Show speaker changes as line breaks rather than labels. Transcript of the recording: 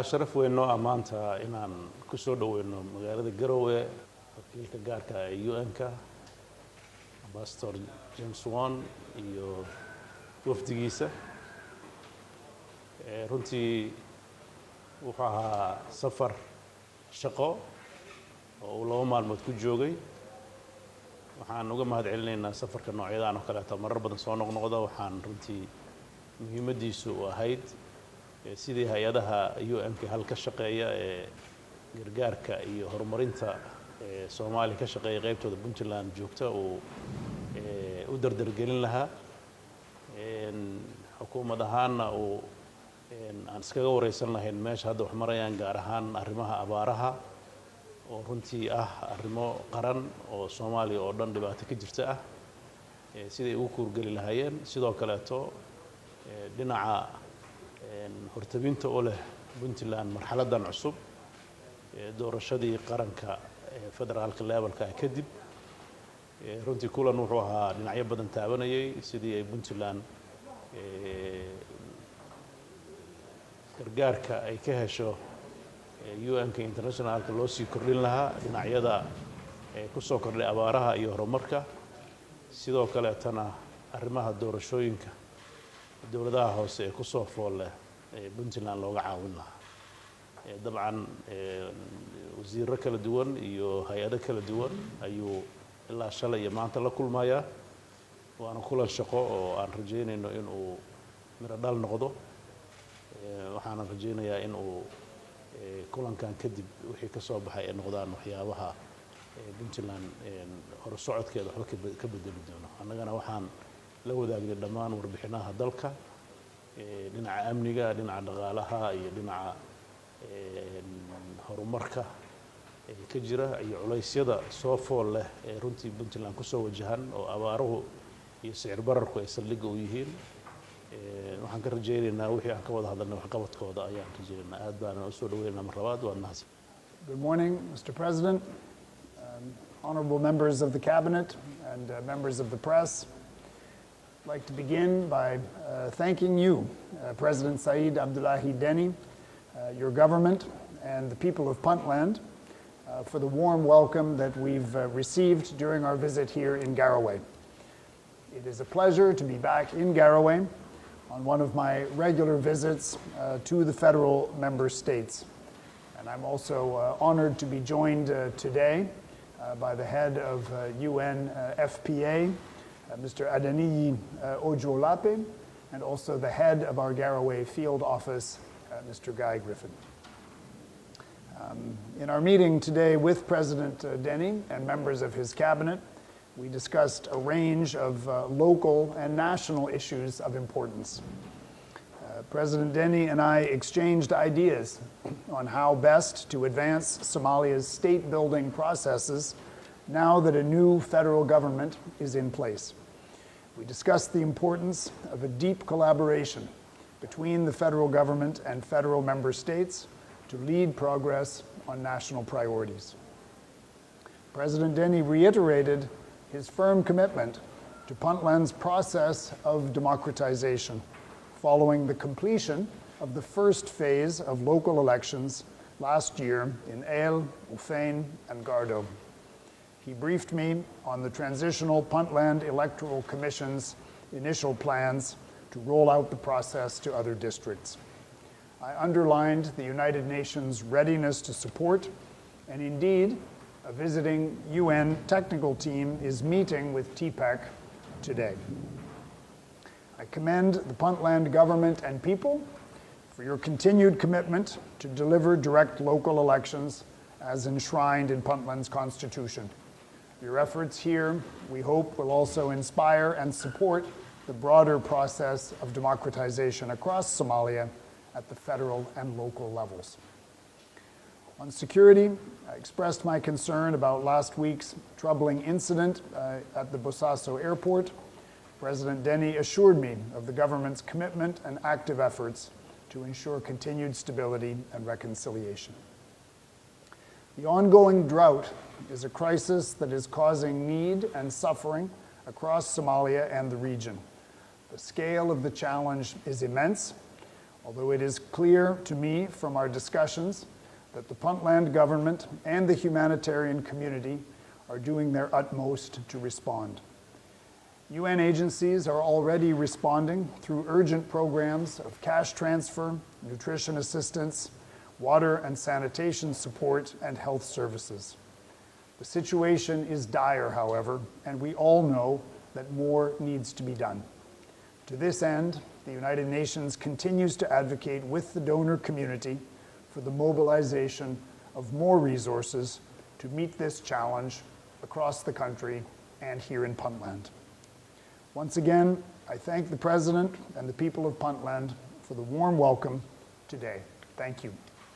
شرف وإنه أمانته إن كسر وإنه مغادر الجروة وكيل تجارك UN باستور جيمس وان يو وفد جيسة رنتي وحها سفر شقة ولو ما المتكون جوجي وحان نقوم هذا علنا سفر كنوعية أنا كلا تمر بدن صانع نقضة وحان رنتي مهمة ديسو وهيد sidii hay'adaha UN-ka halka shaqeeya ee gargaarka iyo horumarinta Soomaaliya ka shaqeeya qaybtooda Puntland joogta oo u dardargelin lahaa xukuumadahaana oo aan iskaga wareysan lahayn meesha hadda wax marayaan gaar ahaan arrimaha abaaraha oo runtii ah arrimo qaran oo Soomaaliya oo dhan dhibaato ka jirta ah sidii ugu kuurgali lahaayeen sidoo kale dhinaca hortabinta oo leh Puntland marxaladan cusub doorashadii qaranka federaalka levelka kadib runtii kulan wuxuu ahaa dhinacyo badan taabanayay sidii ay Puntland gargaarka ay ka hesho UN-ka internationalka loo sii kordhin lahaa dhinacyada ku soo kordhay abaaraha iyo horumarka sidoo kale tana arrimaha doorashooyinka dowladaha hoose ee ku soo fool Puntland looga caawin lahaa dabcan wasiirro kala duwan iyo hay'ado kala duwan ayuu ilaa shalay iyo maanta la kulmaya waana kulan shaqo oo aan rajeynayno in uu miro dhal noqdo waxaan rajeynayaa in uu kulankan kadib wixii ka soo baxay ay noqdaan waxyaabaha Puntland hor socodkeeda wax ka bedeli doono annagana waxaan la wadaagday dhammaan warbixinaha dalka dhinaca amniga dhinaca dhaqaalaha iyo dhinaca horumarka ka jira iyo culeysyada soo fool leh ee runtii Puntland ku soo wajahan oo abaaruhu iyo sicir bararku ay saldhig u yihiin waxaan ka rajaynaynaa wixii aan ka wada hadalnay waxqabadkooda ayaan rajaynaynaa aad baan u soo dhaweynaa mar labaad waa mahadsan.
Good morning, Mr. President, honorable members of the cabinet and members of the press. I'd like to begin by thanking you, President Saeed Abdullahi Deni, your government, and the people of Puntland for the warm welcome that we've received during our visit here in Garowe. It is a pleasure to be back in Garowe on one of my regular visits to the federal member states. And I'm also honored to be joined today by the head of UN FPA, Mr. Adeniyi Ojolape, and also the head of our Garowe field office, Mr. Guy Griffin. In our meeting today with President Deni and members of his cabinet, we discussed a range of local and national issues of importance. President Deni and I exchanged ideas on how best to advance Somalia's state-building processes now that a new federal government is in place. We discussed the importance of a deep collaboration between the federal government and federal member states to lead progress on national priorities. President Deni reiterated his firm commitment to Puntland's process of democratization following the completion of the first phase of local elections last year in El, Ufein, and Gardo. He briefed me on the Transitional Puntland Electoral Commission's initial plans to roll out the process to other districts. I underlined the United Nations' readiness to support, and indeed, a visiting UN technical team is meeting with TPEC today. I commend the Puntland government and people for your continued commitment to deliver direct local elections as enshrined in Puntland's constitution. Your efforts here, we hope, will also inspire and support the broader process of democratization across Somalia at the federal and local levels. On security, I expressed my concern about last week's troubling incident at the Bosaso airport. President Deni assured me of the government's commitment and active efforts to ensure continued stability and reconciliation. The ongoing drought is a crisis that is causing need and suffering across Somalia and the region. The scale of the challenge is immense, although it is clear to me from our discussions that the Puntland government and the humanitarian community are doing their utmost to respond. UN agencies are already responding through urgent programs of cash transfer, nutrition assistance, water and sanitation support, and health services. The situation is dire, however, and we all know that more needs to be done. To this end, the United Nations continues to advocate with the donor community for the mobilization of more resources to meet this challenge across the country and here in Puntland. Once again, I thank the President and the people of Puntland for the warm welcome today. Thank you.